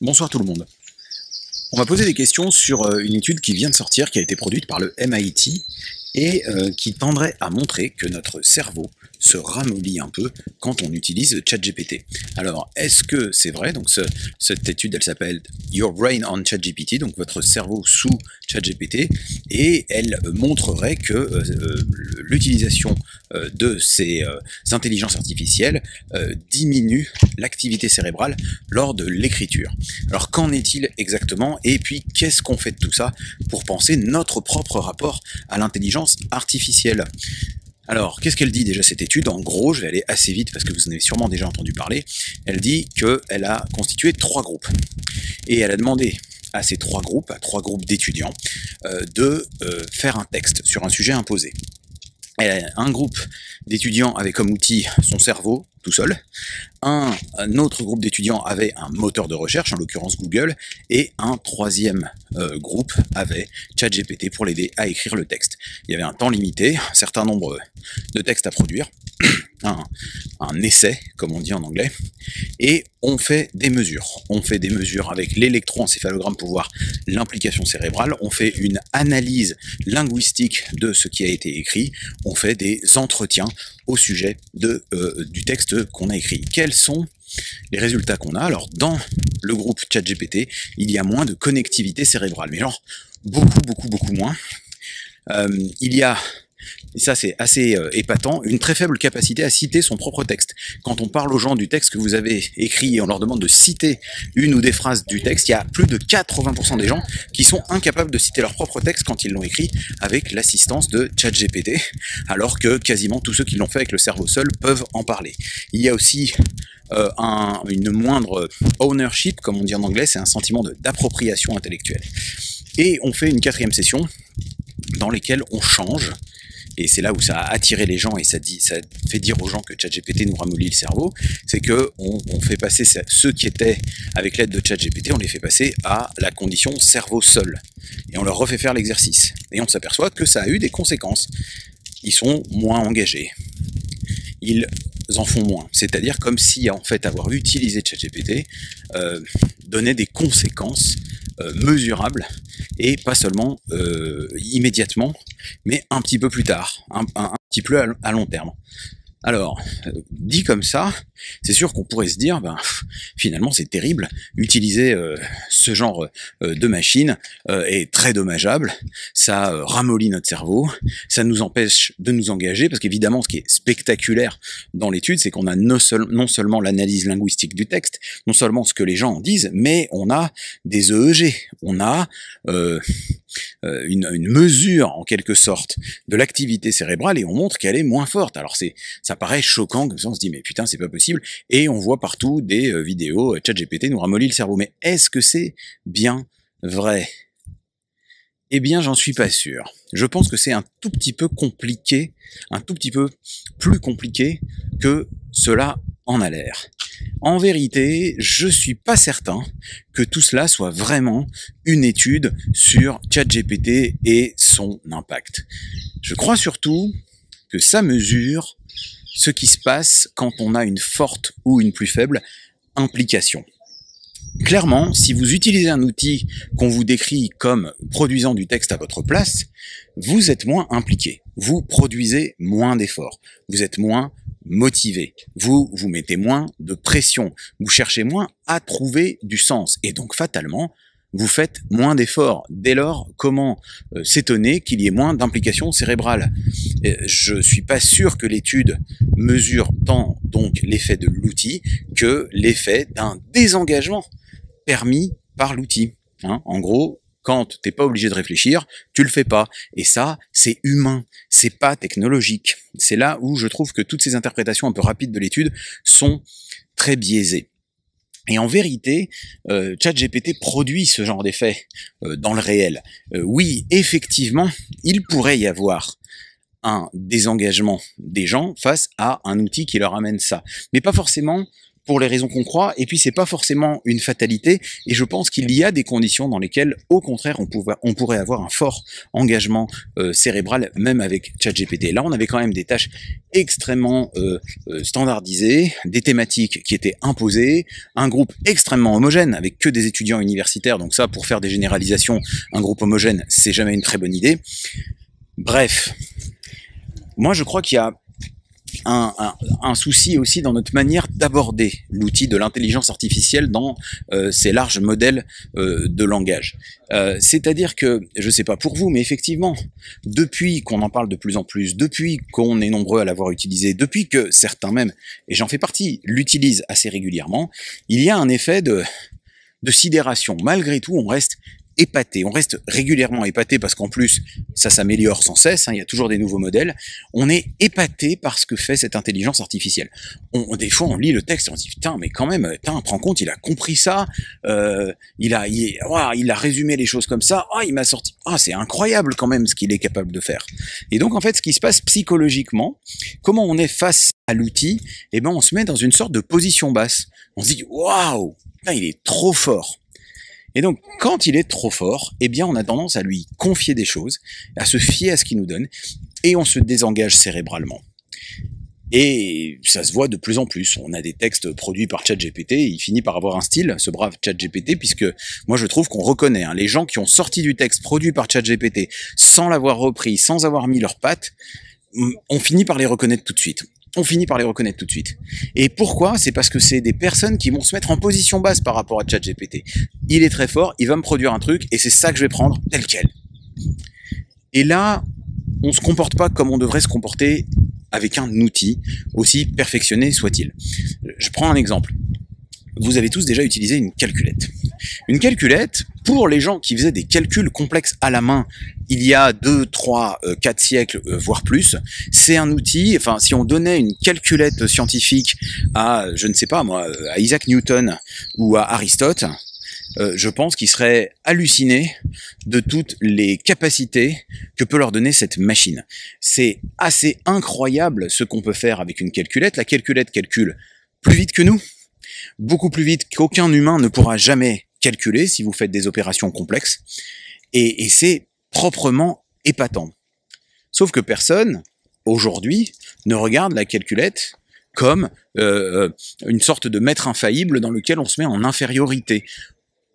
Bonsoir tout le monde. On va poser des questions sur une étude qui vient de sortir, qui a été produite par le MIT, et qui tendrait à montrer que notre cerveau se ramollit un peu quand on utilise ChatGPT. Alors, est-ce que c'est vrai? Donc cette étude, elle s'appelle Your Brain on ChatGPT, donc votre cerveau sous ChatGPT, et elle montrerait que l'utilisation de ces intelligences artificielles diminue l'activité cérébrale lors de l'écriture. Alors qu'en est-il exactement? Et puis qu'est-ce qu'on fait de tout ça pour penser notre propre rapport à l'intelligence artificielle? Alors, qu'est-ce qu'elle dit déjà cette étude? En gros, je vais aller assez vite parce que vous en avez sûrement déjà entendu parler. Elle dit qu'elle a constitué 3 groupes. Et elle a demandé à ces 3 groupes, à 3 groupes d'étudiants, de faire un texte sur un sujet imposé. Un groupe d'étudiants avait comme outil son cerveau, tout seul. Un autre groupe d'étudiants avait un moteur de recherche, en l'occurrence Google, et un troisième groupe avait ChatGPT pour l'aider à écrire le texte. Il y avait un temps limité, un certain nombre de textes à produire, un essai, comme on dit en anglais, et on fait des mesures. On fait des mesures avec l'électroencéphalogramme pour voir l'implication cérébrale, on fait une analyse linguistique de ce qui a été écrit, on fait des entretiens au sujet du texte qu'on a écrit. Quels sont les résultats qu'on a? Alors, dans le groupe ChatGPT, il y a moins de connectivité cérébrale, mais genre beaucoup moins. Il y a, et ça c'est assez épatant, une très faible capacité à citer son propre texte. Quand on parle aux gens du texte que vous avez écrit et on leur demande de citer une ou des phrases du texte, il y a plus de 80% des gens qui sont incapables de citer leur propre texte quand ils l'ont écrit avec l'assistance de ChatGPT, alors que quasiment tous ceux qui l'ont fait avec le cerveau seul peuvent en parler. Il y a aussi une moindre ownership, comme on dit en anglais, c'est un sentiment d'appropriation intellectuelle. Et on fait une 4e session dans laquelle on change. Et c'est là où ça a attiré les gens et ça fait dire aux gens que ChatGPT nous ramollit le cerveau, c'est que on fait passer ceux qui étaient avec l'aide de ChatGPT, on les fait passer à la condition cerveau seul. Et on leur refait faire l'exercice. Et on s'aperçoit que ça a eu des conséquences. Ils sont moins engagés. Ils en font moins. C'est-à-dire comme si, en fait, avoir utilisé ChatGPT donnait des conséquences mesurables et pas seulement immédiatement, mais un petit peu plus tard, un petit peu à long terme. Alors, dit comme ça, c'est sûr qu'on pourrait se dire, finalement c'est terrible, utiliser ce genre de machine est très dommageable, ça ramollit notre cerveau, ça nous empêche de nous engager, parce qu'évidemment ce qui est spectaculaire dans l'étude, c'est qu'on a non seulement l'analyse linguistique du texte, non seulement ce que les gens en disent, mais on a des EEG, on a une mesure en quelque sorte de l'activité cérébrale et on montre qu'elle est moins forte. Alors ça paraît choquant, comme ça on se dit mais putain c'est pas possible, et on voit partout des vidéos ChatGPT nous ramollit le cerveau. Mais est-ce que c'est bien vrai? Eh bien j'en suis pas sûr. Je pense que c'est un tout petit peu compliqué, un tout petit peu plus compliqué que cela en a l'air. En vérité, je suis pas certain que tout cela soit vraiment une étude sur ChatGPT et son impact. Je crois surtout que ça mesure ce qui se passe quand on a une forte ou une plus faible implication. Clairement, si vous utilisez un outil qu'on vous décrit comme produisant du texte à votre place, vous êtes moins impliqué, vous produisez moins d'efforts, vous êtes moins motivé, vous mettez moins de pression, vous cherchez moins à trouver du sens, et donc fatalement, vous faites moins d'efforts. Dès lors, comment s'étonner qu'il y ait moins d'implication cérébrale? Je suis pas sûr que l'étude mesure tant donc l'effet de l'outil que l'effet d'un désengagement permis par l'outil. En gros, quand t'es pas obligé de réfléchir, tu le fais pas. Et ça, c'est humain, c'est pas technologique. C'est là où je trouve que toutes ces interprétations un peu rapides de l'étude sont très biaisées. Et en vérité, ChatGPT produit ce genre d'effet dans le réel. Oui, effectivement, il pourrait y avoir un désengagement des gens face à un outil qui leur amène ça. Mais pas forcément pour les raisons qu'on croit, et puis c'est pas forcément une fatalité, et je pense qu'il y a des conditions dans lesquelles, au contraire, on pourrait avoir un fort engagement cérébral, même avec ChatGPT. Là, on avait quand même des tâches extrêmement standardisées, des thématiques qui étaient imposées, un groupe extrêmement homogène, avec que des étudiants universitaires, donc ça, pour faire des généralisations, un groupe homogène, c'est jamais une très bonne idée. Bref, moi je crois qu'il y a un souci aussi dans notre manière d'aborder l'outil de l'intelligence artificielle dans ces larges modèles de langage. C'est-à-dire que, je sais pas pour vous, mais effectivement, depuis qu'on en parle de plus en plus, depuis qu'on est nombreux à l'avoir utilisé, depuis que certains même, et j'en fais partie, l'utilisent assez régulièrement, il y a un effet de sidération. Malgré tout, on reste épaté, on reste régulièrement épaté parce qu'en plus, ça s'améliore sans cesse, hein, il y a toujours des nouveaux modèles. On est épaté par ce que fait cette intelligence artificielle. Des fois, on lit le texte et on se dit, putain, mais quand même, prends compte, il a compris ça, il a résumé les choses comme ça, il m'a sorti, c'est incroyable quand même ce qu'il est capable de faire. Et donc, en fait, ce qui se passe psychologiquement, comment on est face à l'outil, eh ben, on se met dans une sorte de position basse. On se dit, waouh, il est trop fort. Et donc, quand il est trop fort, eh bien, on a tendance à lui confier des choses, à se fier à ce qu'il nous donne, et on se désengage cérébralement. Et ça se voit de plus en plus. On a des textes produits par ChatGPT, il finit par avoir un style, ce brave ChatGPT, puisque moi je trouve qu'on reconnaît, les gens qui ont sorti du texte produit par ChatGPT, sans l'avoir repris, sans avoir mis leurs pattes, on finit par les reconnaître tout de suite. Et pourquoi? C'est parce que c'est des personnes qui vont se mettre en position basse par rapport à ChatGPT. Il est très fort, il va me produire un truc, et c'est ça que je vais prendre tel quel. Et là, on se comporte pas comme on devrait se comporter avec un outil, aussi perfectionné soit-il. Je prends un exemple. Vous avez tous déjà utilisé une calculette. Une calculette, pour les gens qui faisaient des calculs complexes à la main il y a 2, 3, 4 siècles, voire plus, c'est un outil, si on donnait une calculette scientifique à, je ne sais pas moi, à Isaac Newton ou à Aristote, je pense qu'ils seraient hallucinés de toutes les capacités que peut leur donner cette machine. C'est assez incroyable ce qu'on peut faire avec une calculette. La calculette calcule plus vite que nous, beaucoup plus vite qu'aucun humain ne pourra jamais calculer si vous faites des opérations complexes, et c'est proprement épatant. Sauf que personne, aujourd'hui, ne regarde la calculette comme une sorte de maître infaillible dans lequel on se met en infériorité.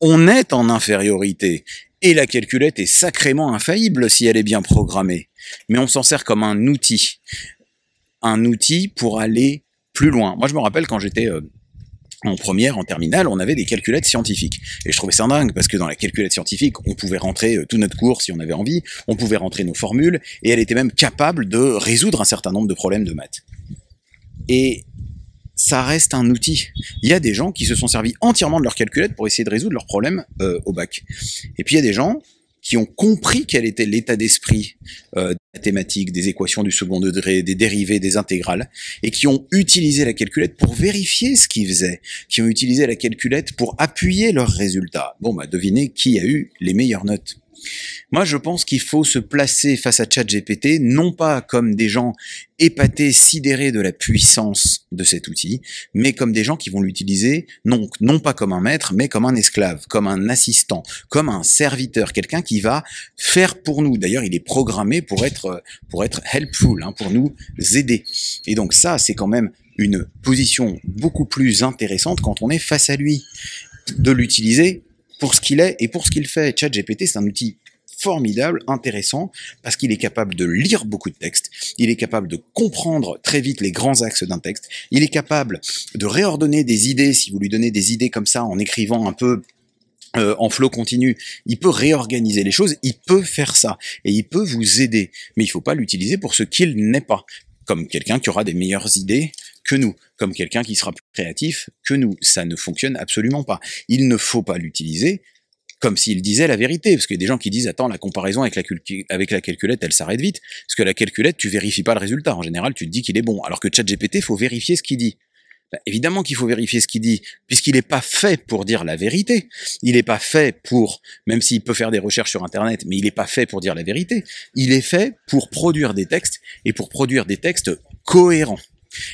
On est en infériorité, et la calculette est sacrément infaillible si elle est bien programmée. Mais on s'en sert comme un outil pour aller plus loin. Moi je me rappelle quand j'étais en première, en terminale, on avait des calculettes scientifiques. Et je trouvais ça dingue, parce que dans la calculette scientifique, on pouvait rentrer tout notre cours si on avait envie, on pouvait rentrer nos formules, et elle était même capable de résoudre un certain nombre de problèmes de maths. Et ça reste un outil. Il y a des gens qui se sont servis entièrement de leur calculette pour essayer de résoudre leurs problèmes au bac. Et puis il y a des gens qui ont compris quel était l'état d'esprit des mathématiques, des équations du second degré, des dérivées, des intégrales, et qui ont utilisé la calculette pour vérifier ce qu'ils faisaient, qui ont utilisé la calculette pour appuyer leurs résultats. Bon, devinez qui a eu les meilleures notes. Moi, je pense qu'il faut se placer face à ChatGPT, non pas comme des gens épatés, sidérés de la puissance de cet outil, mais comme des gens qui vont l'utiliser, non pas comme un maître, mais comme un esclave, comme un assistant, comme un serviteur, quelqu'un qui va faire pour nous. D'ailleurs, il est programmé pour être helpful, pour nous aider. Et donc ça, c'est quand même une position beaucoup plus intéressante quand on est face à lui, de l'utiliser pour ce qu'il est et pour ce qu'il fait. ChatGPT, c'est un outil formidable, intéressant, parce qu'il est capable de lire beaucoup de textes, il est capable de comprendre très vite les grands axes d'un texte, il est capable de réordonner des idées, si vous lui donnez des idées comme ça, en écrivant un peu en flow continu, il peut réorganiser les choses, il peut faire ça, et il peut vous aider, mais il faut pas l'utiliser pour ce qu'il n'est pas, comme quelqu'un qui aura des meilleures idées que nous, comme quelqu'un qui sera plus créatif que nous. Ça ne fonctionne absolument pas. Il ne faut pas l'utiliser comme s'il disait la vérité, parce qu'il y a des gens qui disent « Attends, la comparaison avec la calculette, elle s'arrête vite, parce que la calculette, tu vérifies pas le résultat. En général, tu te dis qu'il est bon. Alors que ChatGPT, il faut vérifier ce qu'il dit. » Évidemment qu'il faut vérifier ce qu'il dit, puisqu'il n'est pas fait pour dire la vérité. Il n'est pas fait pour, même s'il peut faire des recherches sur Internet, mais il n'est pas fait pour dire la vérité. Il est fait pour produire des textes, et pour produire des textes cohérents.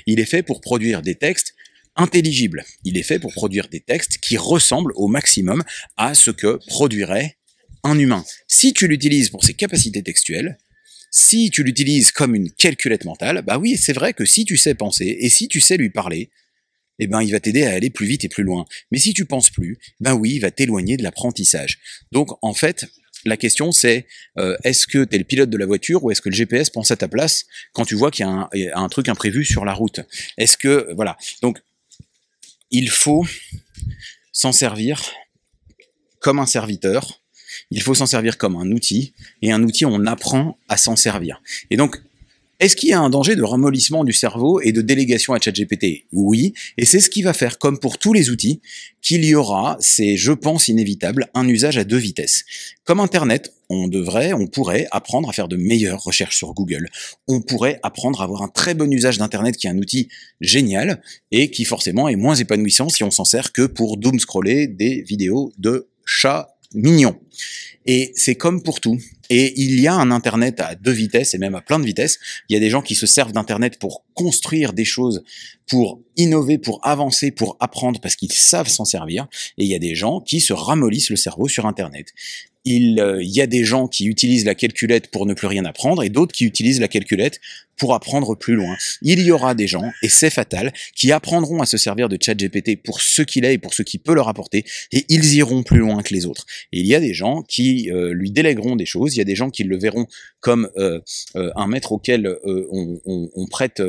Il est fait pour produire des textes intelligible. Il est fait pour produire des textes qui ressemblent au maximum à ce que produirait un humain. Si tu l'utilises pour ses capacités textuelles, si tu l'utilises comme une calculette mentale, bah oui, c'est vrai que si tu sais penser et si tu sais lui parler, eh ben, il va t'aider à aller plus vite et plus loin. Mais si tu penses plus, ben oui, il va t'éloigner de l'apprentissage. Donc, en fait, la question c'est, est-ce que tu es le pilote de la voiture ou est-ce que le GPS pense à ta place quand tu vois qu'il y a un truc imprévu sur la route? Est-ce que, voilà. Donc, il faut s'en servir comme un serviteur, il faut s'en servir comme un outil, et un outil, on apprend à s'en servir. Et donc, est-ce qu'il y a un danger de ramollissement du cerveau et de délégation à ChatGPT? Oui, et c'est ce qui va faire, comme pour tous les outils, qu'il y aura, c'est je pense inévitable, un usage à deux vitesses. Comme Internet, on pourrait apprendre à faire de meilleures recherches sur Google. On pourrait apprendre à avoir un très bon usage d'Internet qui est un outil génial et qui forcément est moins épanouissant si on s'en sert que pour doom scroller des vidéos de chats mignons. Et c'est comme pour tout. Et il y a un Internet à deux vitesses et même à plein de vitesses. Il y a des gens qui se servent d'Internet pour construire des choses, pour innover, pour avancer, pour apprendre parce qu'ils savent s'en servir. Et il y a des gens qui se ramollissent le cerveau sur Internet. Il y a des gens qui utilisent la calculette pour ne plus rien apprendre et d'autres qui utilisent la calculette pour apprendre plus loin. Il y aura des gens, et c'est fatal, qui apprendront à se servir de ChatGPT pour ce qu'il est et pour ce qu'il peut leur apporter, et ils iront plus loin que les autres. Et il y a des gens qui lui délègueront des choses, il y a des gens qui le verront comme un maître auquel on prête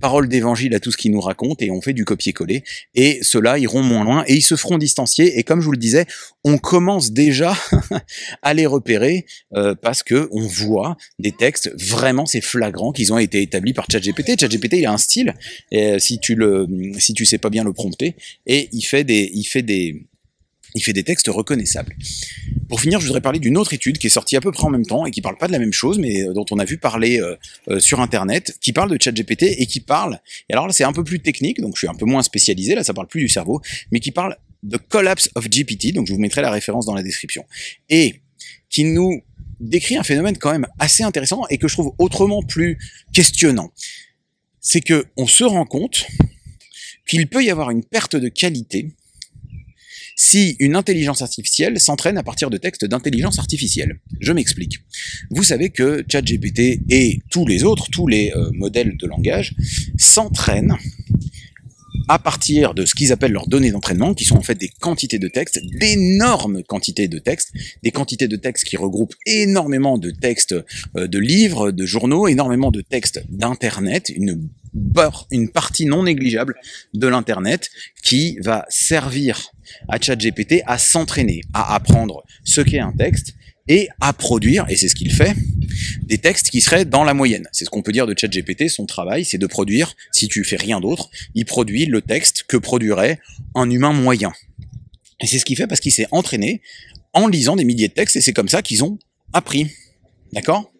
parole d'évangile à tout ce qu'il nous raconte et on fait du copier-coller, et ceux-là iront moins loin et ils se feront distancier, et comme je vous le disais, on commence déjà à les repérer parce que on voit des textes, vraiment c'est flagrant qu'ils ont été établis par ChatGPT. ChatGPT il a un style, et si tu sais pas bien le prompter, et il fait des textes reconnaissables. Pour finir, je voudrais parler d'une autre étude qui est sortie à peu près en même temps et qui parle pas de la même chose, mais dont on a vu parler sur Internet, qui parle de ChatGPT et qui parle, et alors là c'est un peu plus technique, donc je suis un peu moins spécialisé, là ça parle plus du cerveau, mais qui parle de Collapse of GPT, donc je vous mettrai la référence dans la description, et qui nous décrit un phénomène quand même assez intéressant et que je trouve autrement plus questionnant. C'est que on se rend compte qu'il peut y avoir une perte de qualité si une intelligence artificielle s'entraîne à partir de textes d'intelligence artificielle. Je m'explique. Vous savez que ChatGPT et tous les modèles de langage s'entraînent à partir de ce qu'ils appellent leurs données d'entraînement, qui sont en fait des quantités de textes, d'énormes quantités de textes, des quantités de textes qui regroupent énormément de textes de livres, de journaux, énormément de textes d'Internet, une partie non négligeable de l'Internet qui va servir à ChatGPT à s'entraîner, à apprendre ce qu'est un texte et à produire, et c'est ce qu'il fait, des textes qui seraient dans la moyenne. C'est ce qu'on peut dire de ChatGPT, son travail, c'est de produire, si tu fais rien d'autre, il produit le texte que produirait un humain moyen. Et c'est ce qu'il fait parce qu'il s'est entraîné en lisant des milliers de textes, et c'est comme ça qu'ils ont appris. D'accord ?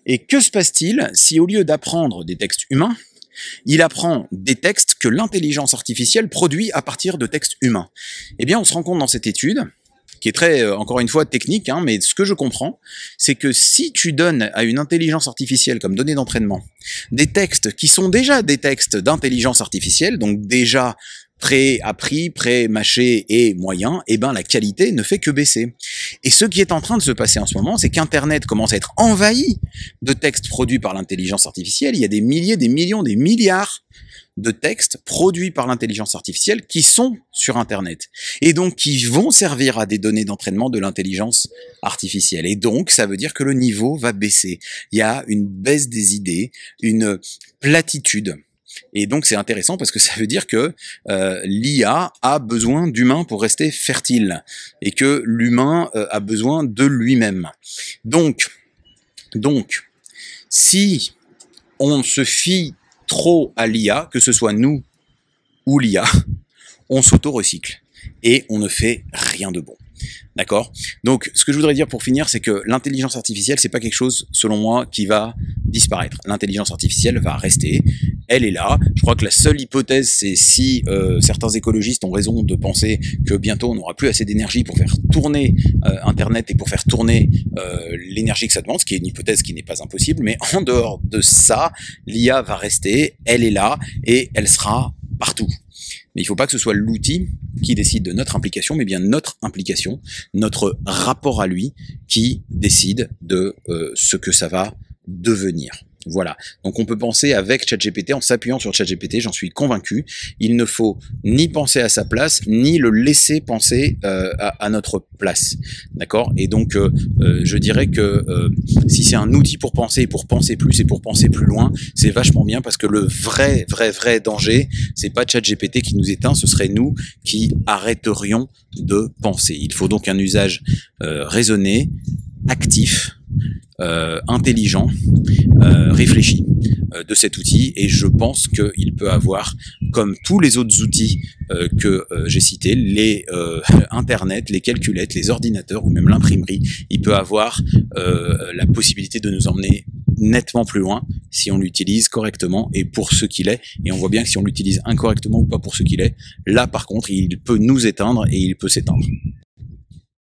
Et que se passe-t-il si au lieu d'apprendre des textes humains, il apprend des textes que l'intelligence artificielle produit à partir de textes humains? Eh bien, on se rend compte dans cette étude, qui est très, encore une fois, technique, mais ce que je comprends, c'est que si tu donnes à une intelligence artificielle comme donnée d'entraînement des textes qui sont déjà des textes d'intelligence artificielle, donc déjà pré-appris, pré-mâchés et moyens, eh ben la qualité ne fait que baisser. Et ce qui est en train de se passer en ce moment, c'est qu'Internet commence à être envahi de textes produits par l'intelligence artificielle. Il y a des milliers, des millions, des milliards de textes produits par l'intelligence artificielle qui sont sur Internet et donc qui vont servir à des données d'entraînement de l'intelligence artificielle. Et donc, ça veut dire que le niveau va baisser. Il y a une baisse des idées, une platitude. Et donc, c'est intéressant parce que ça veut dire que l'IA a besoin d'humains pour rester fertile et que l'humain a besoin de lui-même. Donc, si on se fie trop à l'IA, que ce soit nous ou l'IA, on s'auto-recycle et on ne fait rien de bon. D'accord ? Donc, ce que je voudrais dire pour finir, c'est que l'intelligence artificielle, c'est pas quelque chose, selon moi, qui va disparaître. L'intelligence artificielle va rester, elle est là. Je crois que la seule hypothèse, c'est si certains écologistes ont raison de penser que bientôt on n'aura plus assez d'énergie pour faire tourner Internet et pour faire tourner l'énergie que ça demande, ce qui est une hypothèse qui n'est pas impossible. Mais en dehors de ça, l'IA va rester, elle est là et elle sera partout. Mais il ne faut pas que ce soit l'outil qui décide de notre implication, mais bien notre implication, notre rapport à lui qui décide de ce que ça va devenir. Voilà. Donc on peut penser avec ChatGPT, en s'appuyant sur ChatGPT, j'en suis convaincu. Il ne faut ni penser à sa place, ni le laisser penser à notre place. D'accord? Et donc je dirais que si c'est un outil pour penser plus et pour penser plus loin, c'est vachement bien, parce que le vrai danger, c'est pas ChatGPT qui nous éteint, ce serait nous qui arrêterions de penser. Il faut donc un usage raisonné, actif, intelligent, réfléchi de cet outil, et je pense qu'il peut avoir, comme tous les autres outils que j'ai cités, les internet, les calculettes, les ordinateurs ou même l'imprimerie, il peut avoir la possibilité de nous emmener nettement plus loin si on l'utilise correctement et pour ce qu'il est. Et on voit bien que si on l'utilise incorrectement ou pas pour ce qu'il est, là par contre il peut nous éteindre et il peut s'éteindre.